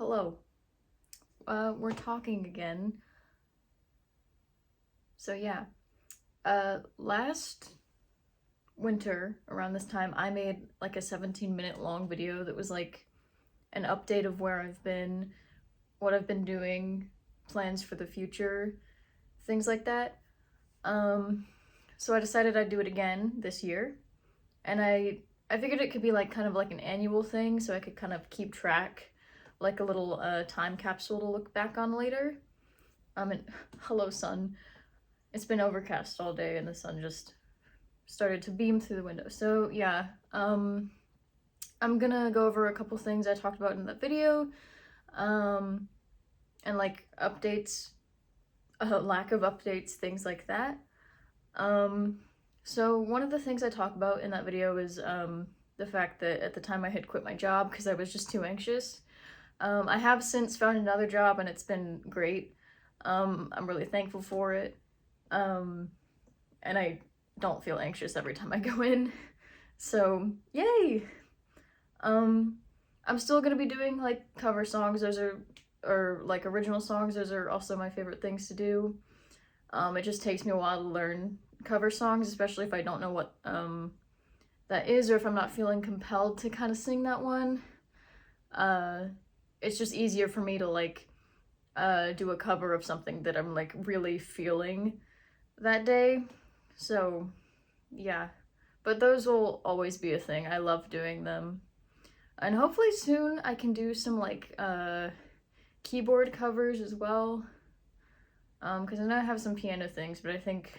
Hello. We're talking again. So yeah, last winter around this time, I made like a 17-minute long video that was like an update of where I've been, what I've been doing, plans for the future, things like that. So I decided I'd do it again this year, and I figured it could be like kind of like an annual thing, so I could kind of keep track, like a little time capsule to look back on later. And hello, sun. It's been overcast all day and the sun just started to beam through the window. So yeah, I'm gonna go over a couple things I talked about in that video, and like updates, lack of updates, things like that. So one of the things I talk about in that video is the fact that at the time I had quit my job because I was just too anxious. I have since found another job and it's been great. I'm really thankful for it. And I don't feel anxious every time I go in. So, yay! I'm still gonna be doing like cover songs, or like original songs, those are also my favorite things to do. It just takes me a while to learn cover songs, especially if I don't know what that is, or if I'm not feeling compelled to kind of sing that one. It's just easier for me to like do a cover of something that I'm like really feeling that day. So yeah, but those will always be a thing. I love doing them, and hopefully soon I can do some like keyboard covers as well, because I know I have some piano things, but I think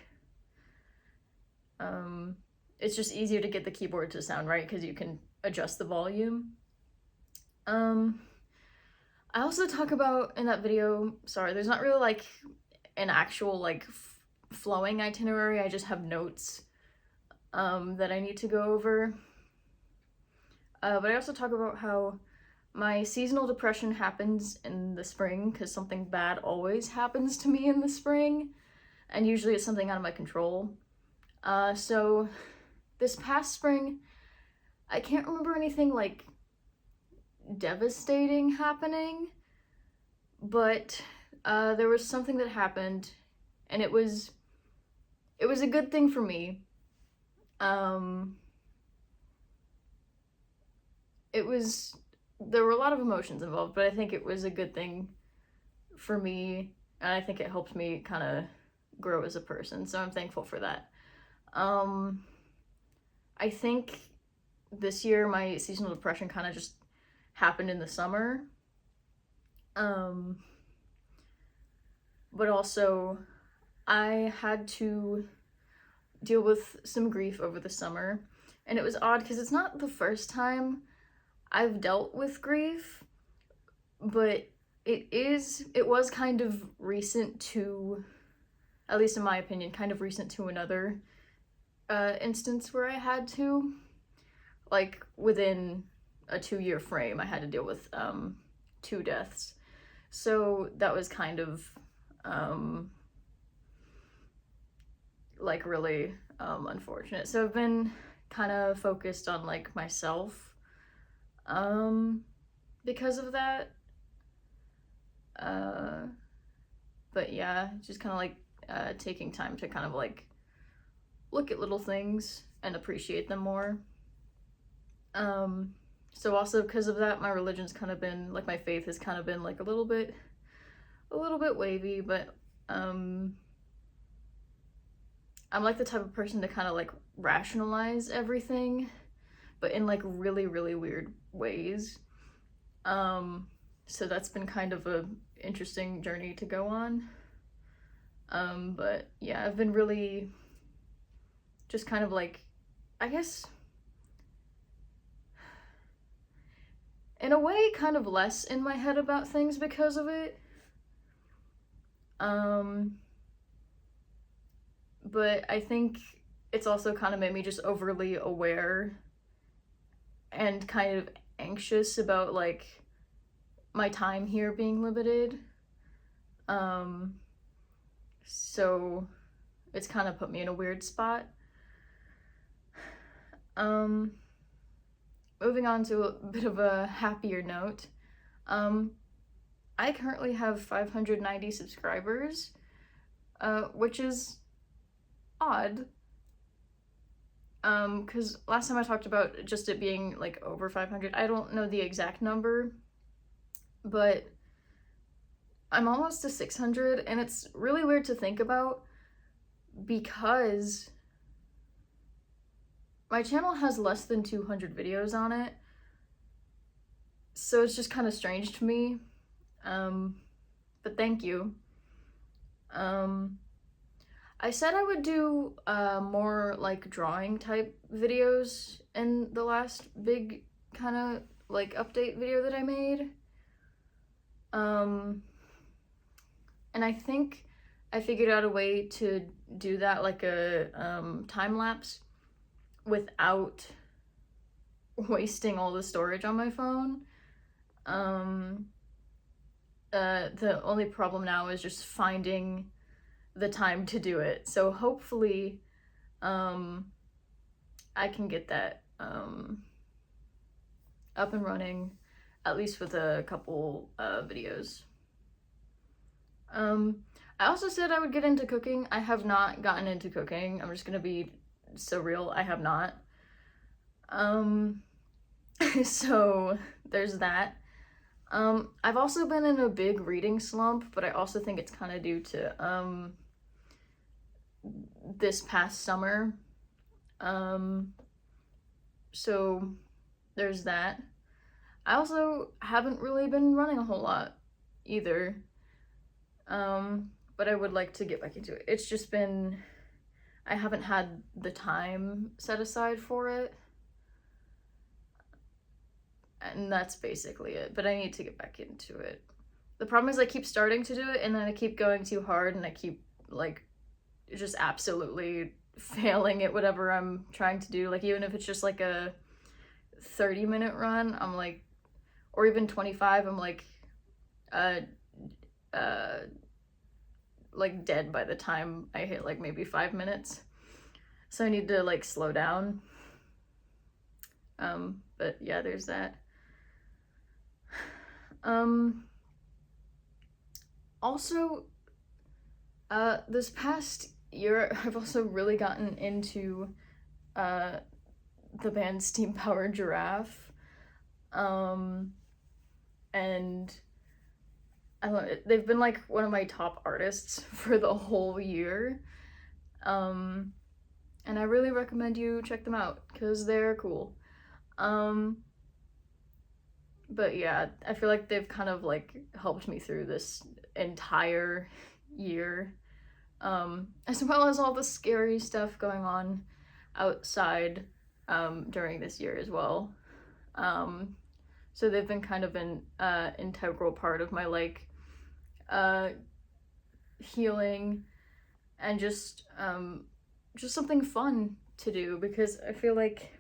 it's just easier to get the keyboard to sound right because you can adjust the volume. I also talk about in that video, sorry, there's not really like an actual like flowing itinerary, I just have notes that I need to go over. But I also talk about how my seasonal depression happens in the spring because something bad always happens to me in the spring, and usually it's something out of my control. So this past spring, I can't remember anything like devastating happening, but there was something that happened, and it was a good thing for me. There were a lot of emotions involved, but I think it was a good thing for me, and I think it helped me kind of grow as a person, so I'm thankful for that. I think this year my seasonal depression kind of just happened in the summer. But also I had to deal with some grief over the summer, and it was odd because it's not the first time I've dealt with grief, but it was kind of recent to, at least in my opinion, kind of recent to another instance where I had to, like within a 2-year frame, I had to deal with 2 deaths. So that was kind of like really unfortunate. So I've been kind of focused on like myself because of that. But yeah, just kind of like taking time to kind of like look at little things and appreciate them more. So also because of that, my religion's kind of been like, my faith has kind of been like a little bit wavy, but I'm like the type of person to kind of like rationalize everything, but in like really weird ways. So that's been kind of a interesting journey to go on. But yeah, I've been really just kind of like, I guess in a way kind of less in my head about things because of it. But I think it's also kind of made me just overly aware and kind of anxious about like my time here being limited. So it's kind of put me in a weird spot. Moving on to a bit of a happier note. I currently have 590 subscribers, which is odd. Because last time I talked about just it being like over 500. I don't know the exact number, but I'm almost to 600, and it's really weird to think about because my channel has less than 200 videos on it, so it's just kind of strange to me. But thank you. I said I would do more like drawing type videos in the last big kind of like update video that I made. And I think I figured out a way to do that, like a time lapse, without wasting all the storage on my phone. The only problem now is just finding the time to do it. So hopefully I can get that up and running, at least with a couple videos. I also said I would get into cooking. I have not gotten into cooking. I'm just gonna be so real. I have not. So there's that. I've also been in a big reading slump, but I also think it's kind of due to this past summer. So there's that. I also haven't really been running a whole lot either. But I would like to get back into it. It's just been, I haven't had the time set aside for it. And that's basically it. But I need to get back into it. The problem is I keep starting to do it, and then I keep going too hard, and I keep like just absolutely failing at whatever I'm trying to do. Like, even if it's just like a 30-minute run, I'm like, or even 25, I'm like dead by the time I hit like maybe 5 minutes. So I need to like slow down. But yeah, there's that. Also, this past year, I've also really gotten into the band Steam Powered Giraffe. And I love it. They've been like one of my top artists for the whole year. And I really recommend you check them out because they're cool. But yeah, I feel like they've kind of like helped me through this entire year. As well as all the scary stuff going on outside during this year as well. So they've been kind of an integral part of my like healing and just something fun to do, because I feel like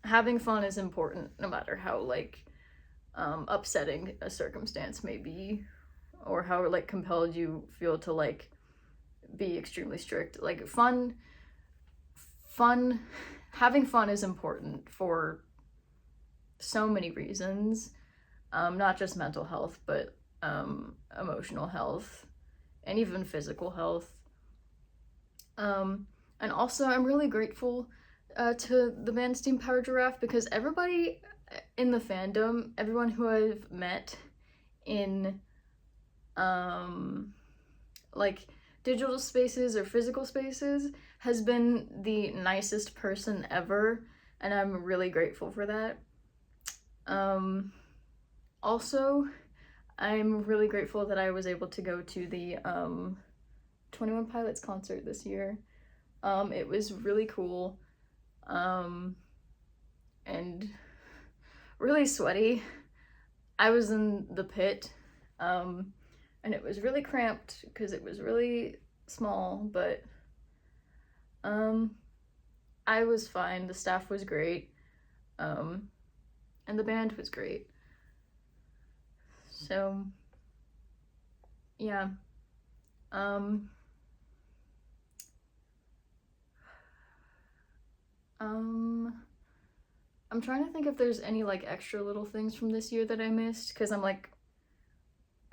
having fun is important no matter how like upsetting a circumstance may be, or how like compelled you feel to like be extremely strict. Like having fun is important for so many reasons, not just mental health, but emotional health and even physical health. And also I'm really grateful to the band Steam Powered Giraffe, because everybody in the fandom, everyone who I've met in like digital spaces or physical spaces has been the nicest person ever, and I'm really grateful for that. Also, I'm really grateful that I was able to go to the 21 Pilots concert this year. It was really cool, and really sweaty. I was in the pit, and it was really cramped because it was really small, but I was fine. The staff was great, and the band was great. So yeah. I'm trying to think if there's any like extra little things from this year that I missed, because I'm like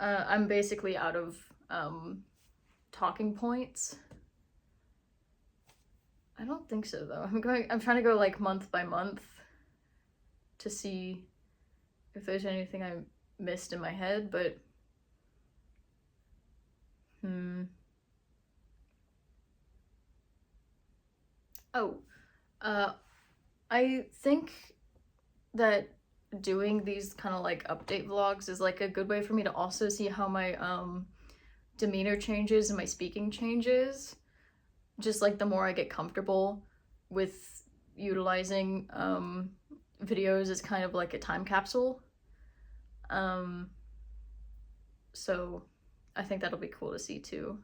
I'm basically out of talking points. I don't think so though. I'm trying to go like month by month to see if there's anything I missed in my head, but Oh, I think that doing these kind of like update vlogs is like a good way for me to also see how my demeanor changes and my speaking changes. Just like the more I get comfortable with utilizing videos as kind of like a time capsule. So I think that'll be cool to see too.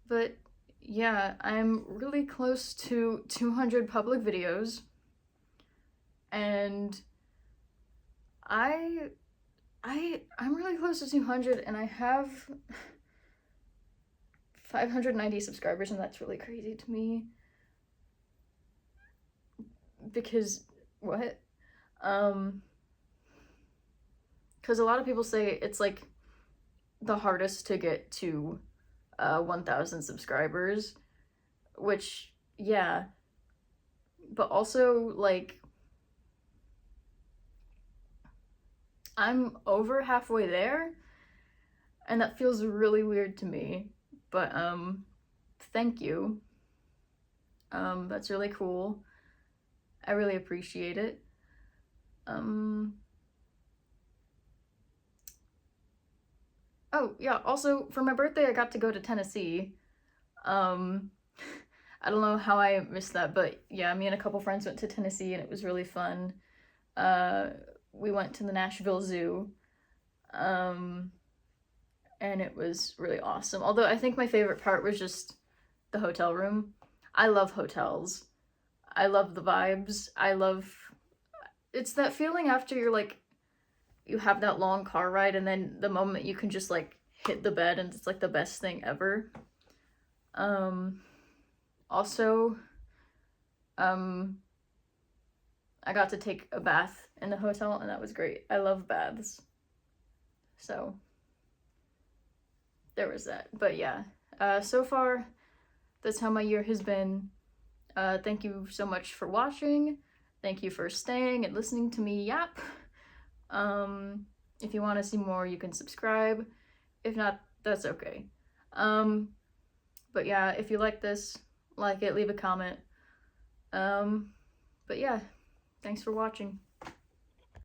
But yeah, I'm really close to 200 public videos, and I'm really close to 200, and I have 590 subscribers, and that's really crazy to me. Because what? Because a lot of people say it's like the hardest to get to 1,000 subscribers, which, yeah, but also like I'm over halfway there, and that feels really weird to me, but thank you. That's really cool. I really appreciate it. Oh, yeah, also, for my birthday, I got to go to Tennessee. I don't know how I missed that, but yeah, me and a couple friends went to Tennessee, and it was really fun. We went to the Nashville Zoo, and it was really awesome. Although I think my favorite part was just the hotel room. I love hotels. I love the vibes. It's that feeling after you're like, you have that long car ride, and then the moment you can just like hit the bed, and it's like the best thing ever. Also, I got to take a bath in the hotel, and that was great. I love baths. So there was that. But yeah, so far, that's how my year has been. Thank you so much for watching. Thank you for staying and listening to me yap. If you want to see more, you can subscribe. If not, that's okay. But yeah, if you like this, like it, leave a comment. But yeah, thanks for watching.